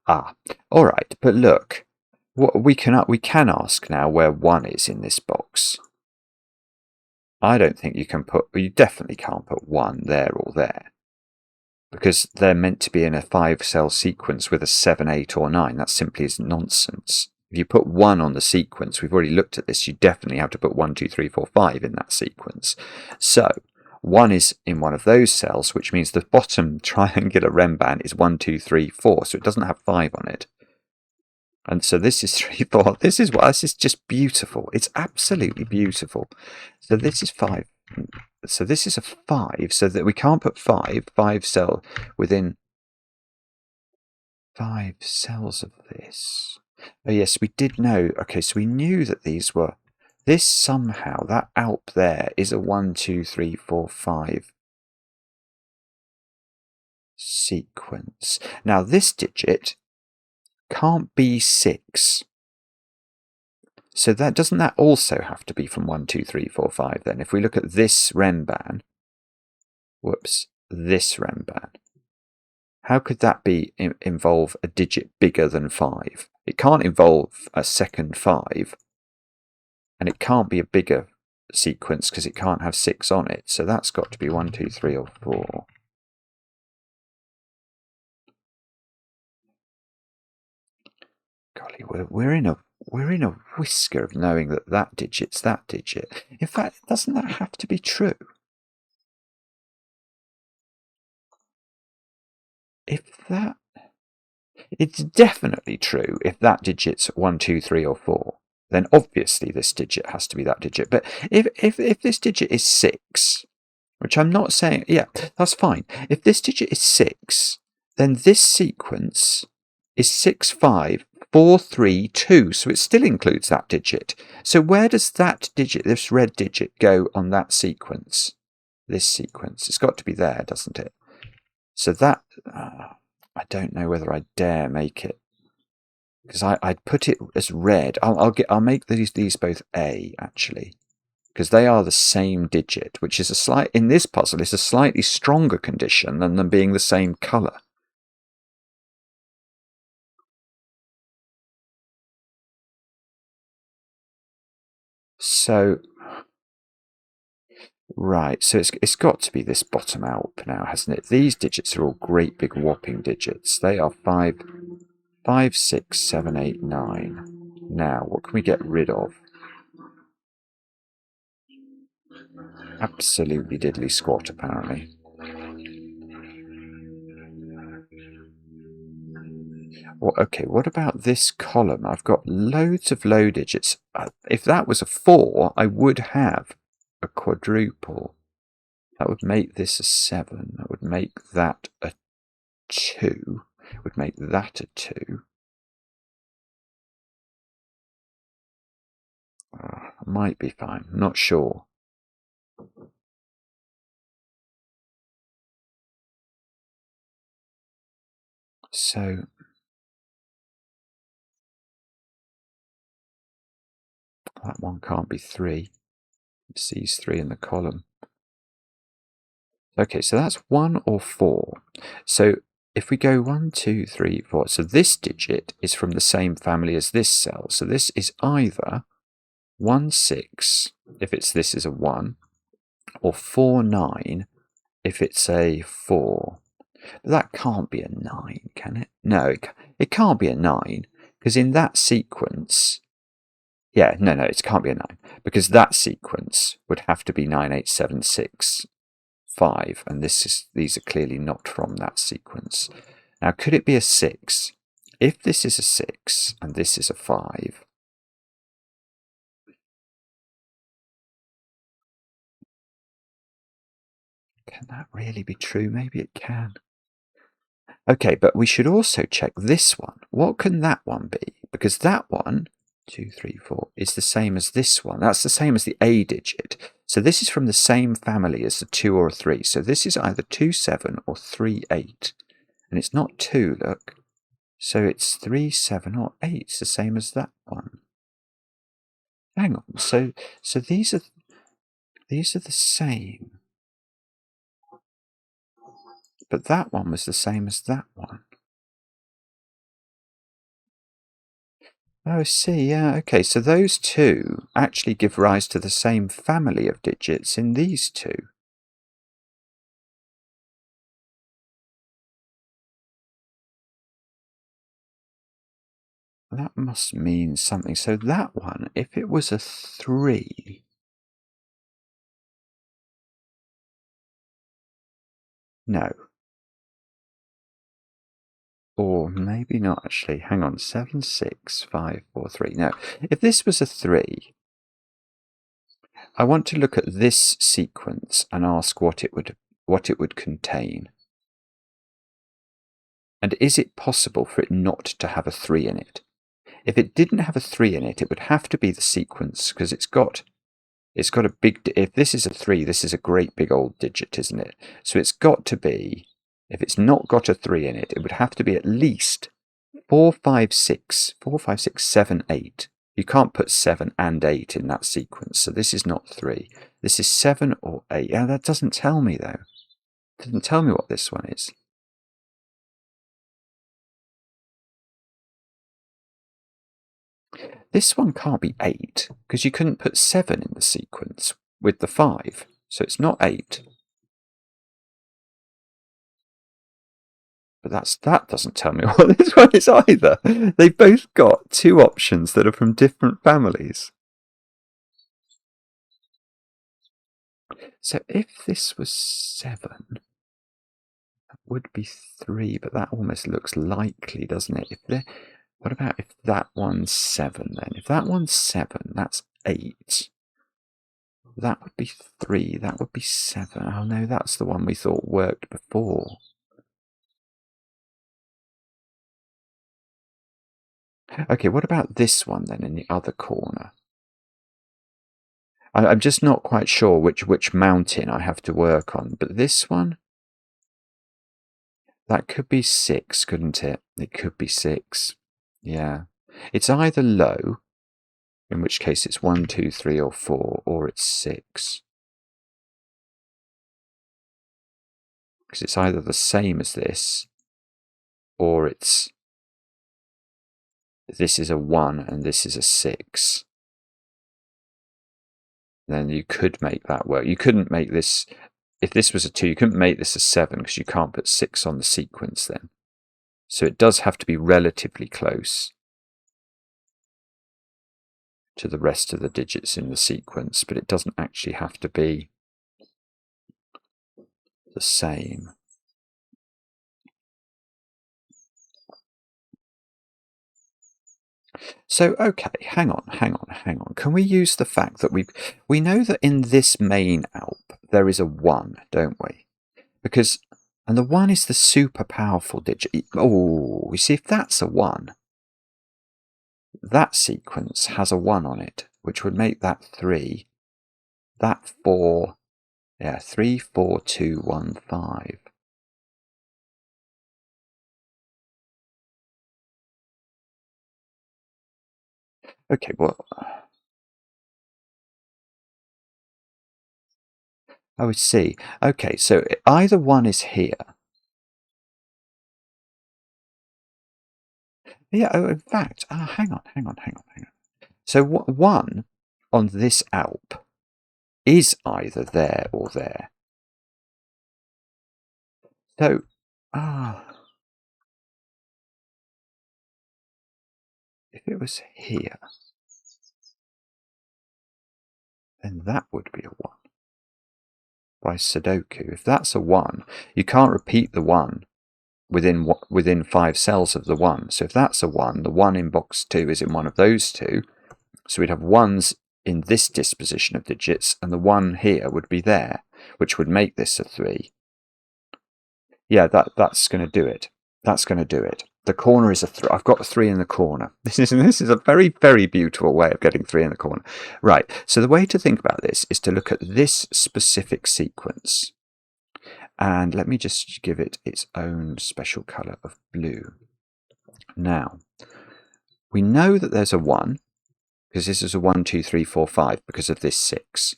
Ah, all right, but look, what we can ask now where 1 is in this box. I don't think you definitely can't put 1 there or there, because they're meant to be in a 5-cell sequence with a 7, 8, or 9. That simply is nonsense. If you put 1 on the sequence, we've already looked at this, you definitely have to put 1, 2, 3, 4, 5 in that sequence. So 1 is in one of those cells, which means the bottom triangular renban is 1, 2, 3, 4, so it doesn't have 5 on it. And so this is 3, 4. This is just beautiful. It's absolutely beautiful. So this is 5. So this is a 5, so that we can't put 5 cell within 5 cells of this. Oh yes, we did know. Okay, so we knew that these were. This somehow, that alp there is a 1, 2, 3, 4, 5 sequence. Now this digit can't be 6. So doesn't that also have to be from 1, 2, 3, 4, 5 then? If we look at this renban, this renban, how could that involve a digit bigger than 5? It can't involve a second 5, and it can't be a bigger sequence because it can't have 6 on it. So that's got to be 1, 2, 3, or 4. Golly, we're in a whisker of knowing that digit's that digit. In fact, doesn't that have to be true? It's definitely true if that digit's 1, 2, 3, or 4. Then obviously this digit has to be that digit. But if this digit is 6, which I'm not saying, yeah, that's fine. If this digit is 6, then this sequence is 6, 5, 4, 3, 2. So it still includes that digit. So where does that digit, this red digit, go on that sequence? This sequence. It's got to be there, doesn't it? So that, I don't know whether I dare make it, because I'd put it as red. I'll make these both A actually, because they are the same digit, which is in this puzzle is a slightly stronger condition than them being the same color. So right, so it's got to be this bottom alp now, hasn't it? These digits are all great big whopping digits. They are 5, 6, 7, 8, 9. Now, what can we get rid of? Absolutely diddly squat, apparently. Well, okay, what about this column? I've got loads of low digits. If that was a 4, I would have a quadruple. That would make this a 7. That would make that a 2. It would make that a 2. Might be fine. I'm not sure. So that one can't be 3. It's these 3 in the column. Okay, so that's 1 or 4. So if we go 1, 2, 3, 4, so this digit is from the same family as this cell. So this is either 1, 6, if this is a 1, or 4, 9, if it's a 4. But that can't be a 9, can it? No, it can't be a 9, because in that sequence, yeah, no, it can't be a 9, because that sequence would have to be 9, 8, 7, 6, 5, and these are clearly not from that sequence. Now, could it be a 6? If this is a 6 and this is a 5, Can that really be true? Maybe it can. Okay, but we should also check this one. What can that one be? Because that one, 2, 3, 4, is the same as this one. That's the same as the A digit. So this is from the same family as the 2 or 3. So this is either 2, 7 or 3, 8. And it's not 2, look. So it's 3, 7 or 8. It's the same as that one. Hang on. So these are the same. But that one was the same as that one. Oh, I see, yeah, okay, so those two actually give rise to the same family of digits in these two. That must mean something. So that one, if it was a 3... No. Or maybe not, actually. Hang on, 7, 6, 5, 4, 3. No, if this was a 3... I want to look at this sequence and ask what it would contain. And is it possible for it not to have a 3 in it? If it didn't have a 3 in it, it would have to be the sequence, because it's got a big... If this is a 3, this is a great big old digit, isn't it? So it's got to be... If it's not got a 3 in it, it would have to be at least 4, 5, 6, 7, 8. You can't put 7 and 8 in that sequence, so this is not 3. This is 7 or 8. Yeah, that doesn't tell me, though. It doesn't tell me what this one is. This one can't be 8, because you couldn't put 7 in the sequence with the 5, so it's not 8. But that doesn't tell me what this one is either. They've both got two options that are from different families. So if this was 7, that would be 3, but that almost looks likely, doesn't it? What about if that one's 7 then? If that one's 7, that's 8. That would be 3, that would be 7. Oh no, that's the one we thought worked before. Okay, what about this one then in the other corner? I'm just not quite sure which mountain I have to work on, but this one? That could be 6, couldn't it? It could be 6. Yeah. It's either low, in which case it's 1, 2, 3, or 4, or it's 6. Because it's either the same as this, or this is a 1 and this is a 6. Then you could make that work. You couldn't make this, if this was a 2, you couldn't make this a 7 because you can't put 6 on the sequence then. So it does have to be relatively close to the rest of the digits in the sequence, but it doesn't actually have to be the same. So, okay, hang on. Can we use the fact that we know that in this main alp there is a 1, don't we? And the 1 is the super powerful digit. Oh, you see, if that's a 1, that sequence has a 1 on it, which would make that 3, that 4, yeah, 3, 4, 2, 1, 5. Okay, well... Oh, I see. Okay, so either 1 is here. Yeah, oh, in fact, hang on. So 1 on this alp is either there or there. So, if it was here, then that would be a 1 by Sudoku. If that's a 1, you can't repeat the 1 within 5 cells of the 1. So if that's a 1, the 1 in box 2 is in one of those two. So we'd have 1s in this disposition of digits, and the 1 here would be there. which would make this a 3. Yeah, that's going to do it. That's going to do it. The corner is a 3. I've got a 3 in the corner. This is a very, very beautiful way of getting 3 in the corner. Right, so the way to think about this is to look at this specific sequence. And let me just give it its own special colour of blue. Now, we know that there's a 1, because this is a 1, 2, 3, 4, 5, because of this 6.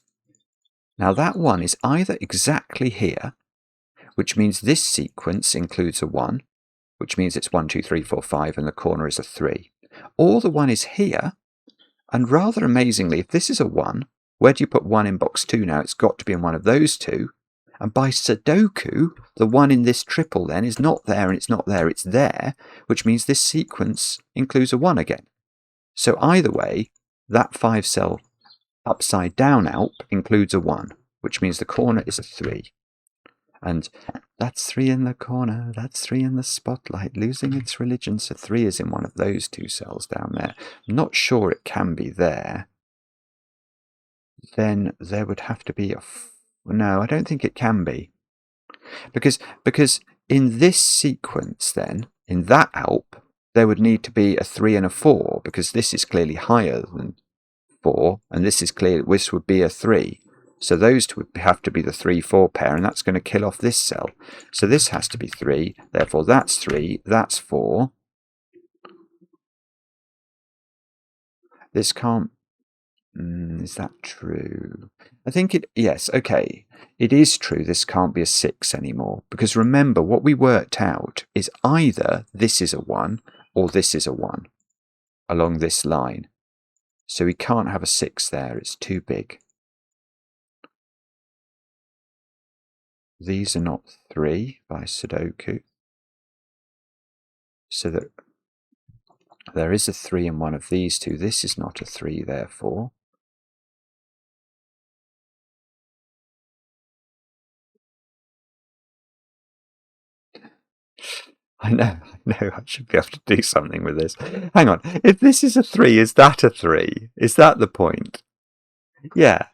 Now that 1 is either exactly here, which means this sequence includes a 1, which means it's 1, 2, 3, 4, 5, and the corner is a 3. Or the 1 is here, and rather amazingly, if this is a 1, where do you put 1 in box 2 now? It's got to be in one of those two. And by Sudoku, the 1 in this triple then is not there and it's not there, it's there, which means this sequence includes a 1 again. So either way, that 5-cell upside down alp includes a 1, which means the corner is a 3. And that's 3 in the corner, that's 3 in the spotlight, losing its religion. So 3 is in one of those 2 cells down there. I'm not sure it can be there. Then there would have to be a... No, I don't think it can be. Because in this sequence then, in that alp, there would need to be a 3 and a 4, because this is clearly higher than 4, and this would be a 3. So those two would have to be the 3, 4 pair, and that's going to kill off this cell. So this has to be 3, therefore that's 3, that's 4. This can't... is that true? I think yes, okay. It is true this can't be a 6 anymore, because remember, what we worked out is either this is a 1 or this is a 1 along this line. So we can't have a 6 there, it's too big. These are not 3 by Sudoku. So that there is a 3 in one of these two. This is not a 3, therefore. I know, I should be able to do something with this. Hang on, if this is a 3, is that a 3? Is that the point? Yeah,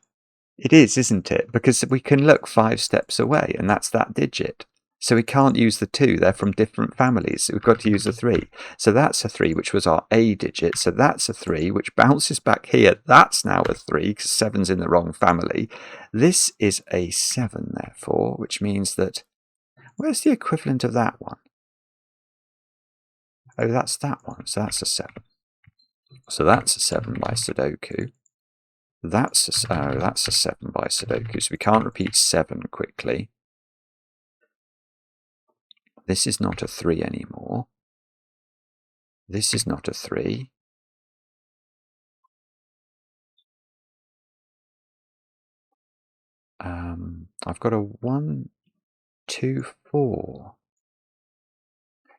it is, isn't it? Because we can look 5 steps away, and that's that digit. So we can't use the 2, they're from different families. So we've got to use a 3. So that's a 3, which was our A digit. So that's a 3, which bounces back here. That's now a 3, because 7's in the wrong family. This is a 7, therefore, which means that... Where's the equivalent of that one? Oh, that's that one. So that's a 7. So that's a 7 by Sudoku. That's a 7 by Sudoku. So we can't repeat 7 quickly. This is not a 3 anymore. This is not a 3. I've got a 1, 2, 4.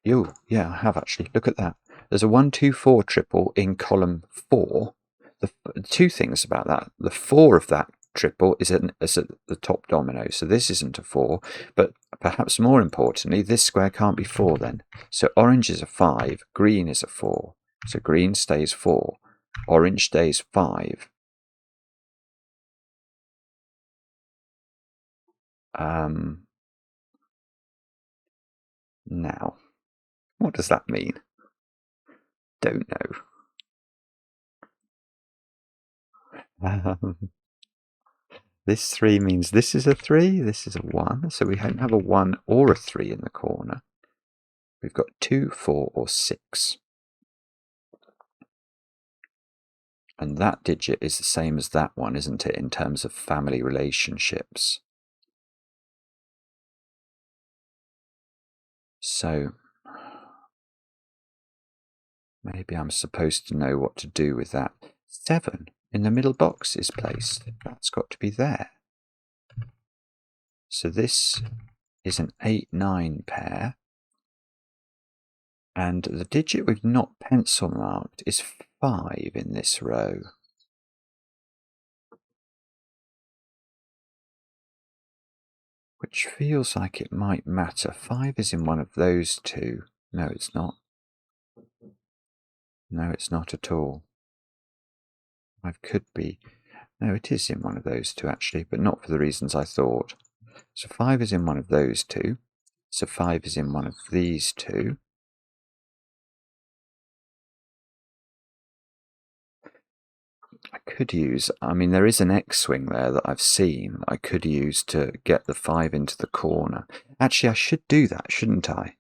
Yeah, I have actually. Look at that. There's a 1, 2, 4 triple in column 4. The 2 things about that. The 4 of that triple is at the top domino, so this isn't a 4. But perhaps more importantly, this square can't be 4 then. So orange is a 5, green is a 4. So green stays 4, orange stays 5. Now, what does that mean? Don't know. This 3 means this is a 3, this is a 1, so we don't have a 1 or a 3 in the corner. We've got 2, 4, or 6. And that digit is the same as that one, isn't it, in terms of family relationships? So maybe I'm supposed to know what to do with that. 7 in the middle box is placed. That's got to be there. So this is an 8-9 pair. And the digit we've not pencil marked is 5 in this row. Which feels like it might matter. 5 is in one of those two. No, it's not. No, it's not at all. 5 could be. No, it is in one of those two actually, but not for the reasons I thought. So 5 is in one of those two. So 5 is in one of these two. I could use, I mean, there is an X-swing there that I've seen that I could use to get the 5 into the corner. Actually, I should do that, shouldn't I?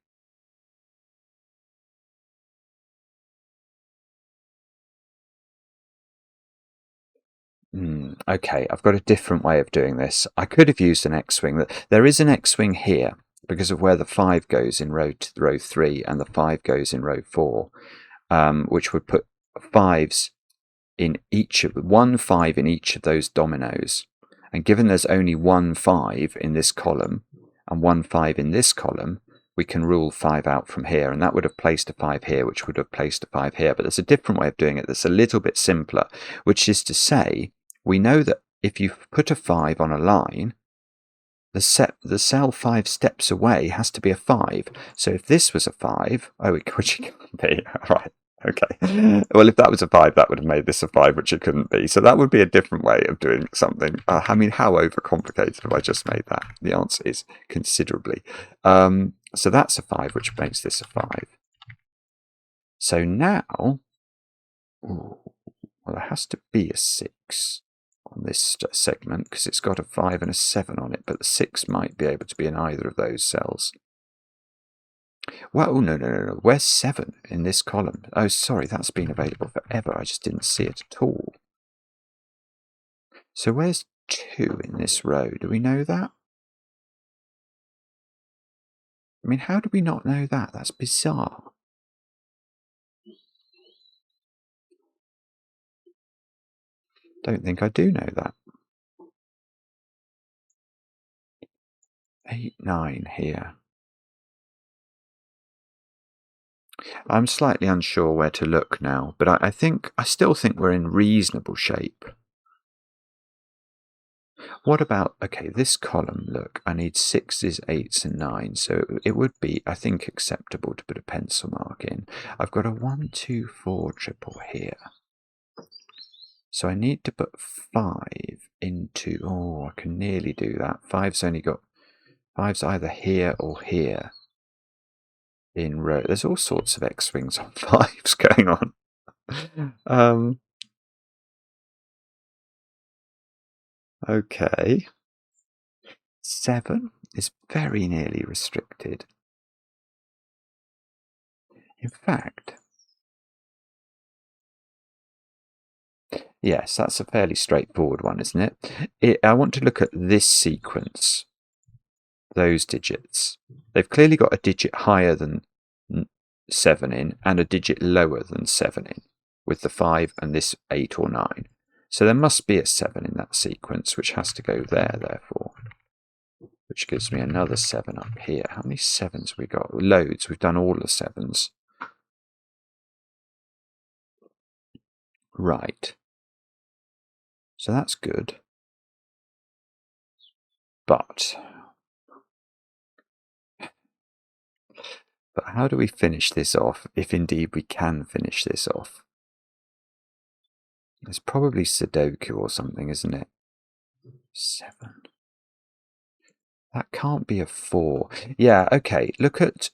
Okay, I've got a different way of doing this. I could have used an X-swing. There is an X-swing here because of where the 5 goes in row 3 and the 5 goes in row 4, which would put 5s in each of 1 5 in each of those dominoes. And given there's only 1 5 in this column and 1 5 in this column, we can rule 5 out from here, and that would have placed a 5 here, which would have placed a 5 here. But there's a different way of doing it that's a little bit simpler, which is to say, we know that if you put a 5 on a line, the cell 5 steps away has to be a 5. So if this was a 5, which it can't be, right? Okay. Well, if that was a 5, that would have made this a 5, which it couldn't be. So that would be a different way of doing something. I mean, how overcomplicated have I just made that? The answer is considerably. So that's a 5, which makes this a 5. So now, well, there has to be a 6 on this segment because it's got a 5 and a 7 on it, but the 6 might be able to be in either of those cells. Well, no. Where's 7 in this column? Oh, sorry, that's been available forever. I just didn't see it at all. So where's 2 in this row? Do we know that? I mean, how do we not know that? That's bizarre. Don't think I do know that. 8, 9 here. I'm slightly unsure where to look now, but I still think we're in reasonable shape. What about, okay, this column, look, I need 6s, 8s and 9s, so it would be, I think, acceptable to put a pencil mark in. I've got a 1, 2, 4 triple here. So I need to put 5 into, oh, I can nearly do that. 5's either here or here. In row, there's all sorts of X-swings on 5s going on. Okay. 7 is very nearly restricted. In fact, yes, that's a fairly straightforward one, isn't it? I want to look at this sequence. Those digits. They've clearly got a digit higher than 7 in and a digit lower than 7 in, with the 5 and this 8 or 9. So there must be a 7 in that sequence, which has to go there, therefore. Which gives me another 7 up here. How many 7s have we got? Loads. We've done all the 7s. Right. So that's good. But how do we finish this off, if indeed we can finish this off? It's probably Sudoku or something, isn't it? 7. That can't be a 4. Yeah, okay. Look at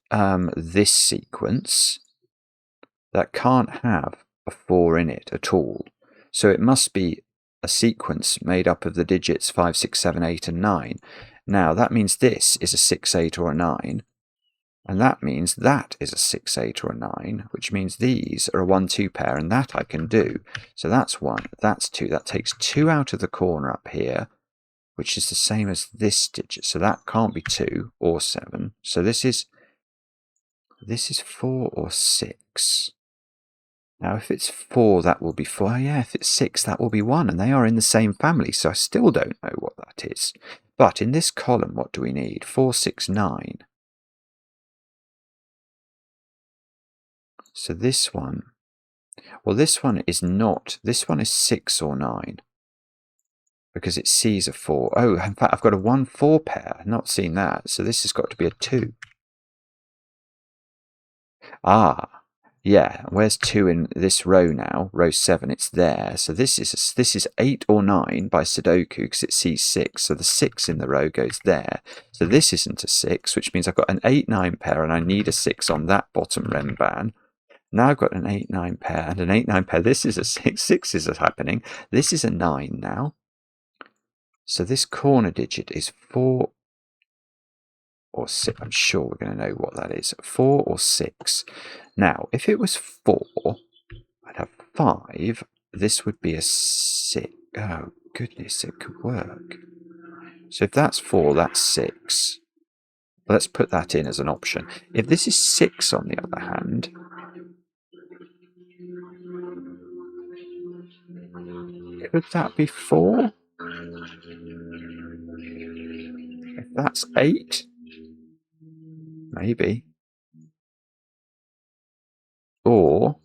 this sequence. That can't have a 4 in it at all. So it must be a sequence made up of the digits 5, 6, 7, 8, and 9. Now, that means this is a 6, 8, or a 9. And that means that is a 6, 8, or a 9, which means these are a 1, 2 pair, and that I can do. So that's 1, that's 2. That takes 2 out of the corner up here, which is the same as this digit. So that can't be 2 or 7. So this is 4 or 6. Now, if it's 4, that will be 4. Yeah, if it's 6, that will be 1. And they are in the same family, so I still don't know what that is. But in this column, what do we need? 4, 6, 9. So this one, well, this one is not. This one is 6 or 9. Because it sees a 4. Oh, in fact, I've got a 1, 4 pair. I've not seen that. So this has got to be a 2. Ah. Yeah, where's 2 in this row now? Row 7, it's there. So this is 8 or 9 by Sudoku because it sees 6. So the 6 in the row goes there. So this isn't a 6, which means I've got an 8-9 pair and I need a 6 on that bottom renban. Now I've got an 8-9 pair and an 8-9 pair. This is a 6. 6 is happening. This is a 9 now. So this corner digit is 4 or 6. I'm sure we're going to know what that is. 4 or 6. Now, if it was 4, I'd have 5. This would be a 6. Oh, goodness, it could work. So if that's 4, that's 6. Let's put that in as an option. If this is 6, on the other hand, could that be 4? If that's 8, maybe. Or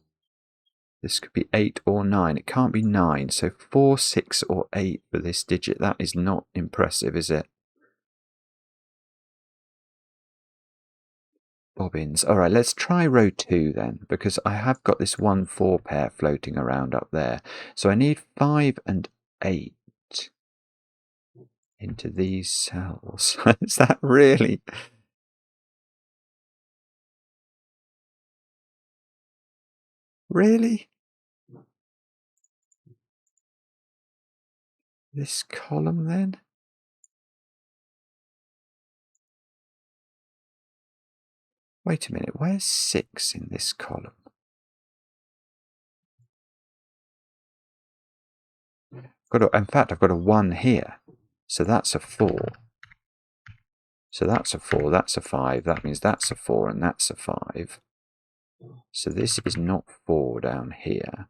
this could be 8 or 9. It can't be 9. So 4, 6, or 8 for this digit. That is not impressive, is it? Bobbins. All right, let's try row 2 then, because I have got this 1-4 pair floating around up there. So I need 5 and 8 into these cells. Is that really? Really? This column then? Wait a minute, where's 6 in this column? In fact, I've got a 1 here. So that's a 4. So that's a 4, that's a 5. That means that's a 4 and that's a 5. So this is not 4 down here.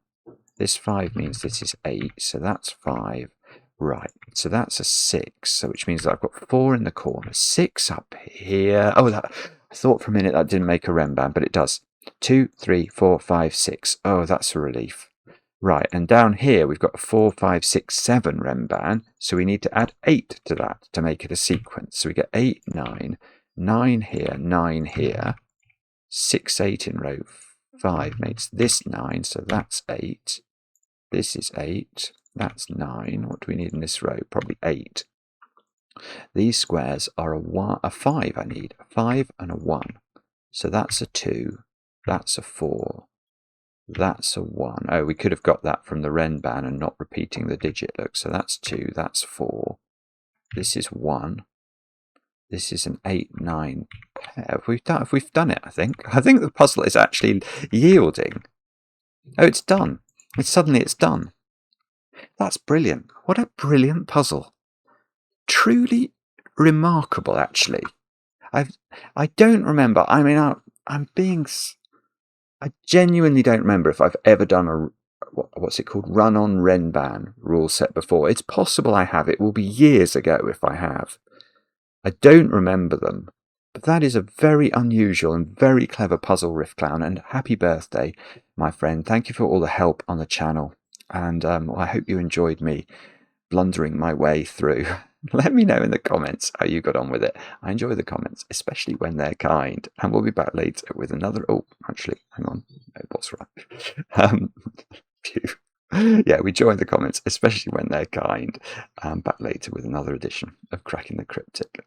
This 5 means this is 8, so that's 5. Right, so that's a 6, so which means that I've got 4 in the corner, 6 up here. Oh, I thought for a minute that didn't make a renban, but it does. 2, 3, 4, 5, 6. Oh, that's a relief. Right, and down here we've got a 4, 5, 6, 7 renban, so we need to add 8 to that to make it a sequence. So we get 8, 9, 9 here, 9 here, 6, 8 in row 5 makes this 9, so that's 8. This is 8, that's 9. What do we need in this row? Probably 8. These squares are a 5 I need, a 5 and a 1. So that's a 2, that's a 4, that's a 1. Oh, we could have got that from the renban and not repeating the digit. Look, so that's 2, that's 4. This is 1. This is an 8, 9 pair. We've done it, I think. I think the puzzle is actually yielding. Oh, it's done. Suddenly it's done. That's brilliant. What a brilliant puzzle. Truly remarkable, actually. I don't remember. I mean, I genuinely don't remember if I've ever done a what's it called, run-on renban rule set before. It's possible I have. It will be years ago if I have. I don't remember them. But that is a very unusual and very clever puzzle, Riffclown, and happy birthday, my friend. Thank you for all the help on the channel, and I hope you enjoyed me blundering my way through. Let me know in the comments how you got on with it. I enjoy the comments, especially when they're kind, and we'll be back later with another... Oh, actually, hang on. No, what's right? Yeah, we enjoy the comments, especially when they're kind. Back later with another edition of Cracking the Cryptic.